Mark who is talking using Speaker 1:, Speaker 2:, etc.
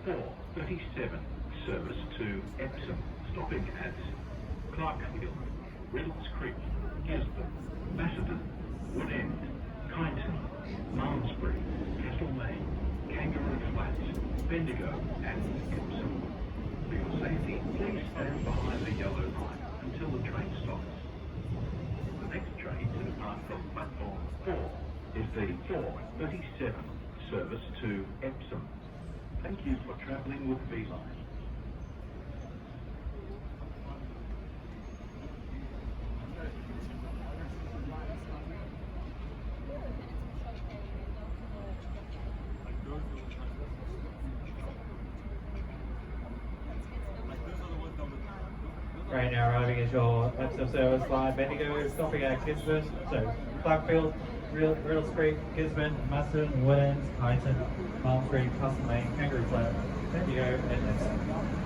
Speaker 1: 4:37 service to Epsom, stopping at Clarkfield, Riddles Creek, Gisborne, Macedon, Wood End, Kyneton, Malmesbury, Castle Lane, Kangaroo Flats, Bendigo and Epsom. For your safety, please stand behind the yellow line until the train stops. The next train to depart from platform 4 is the 4:37 service to Epsom. Thank you for travelling with V-Line.
Speaker 2: Right now arriving at your Epsom service line, Bendigo stopping at Gisborne, so Clarkfield, Riddles Creek, Gisborne, Macedon, Wood End, Kyneton, Malmesbury, Castle Lane, Kangaroo Flat, Bendigo and Epsom.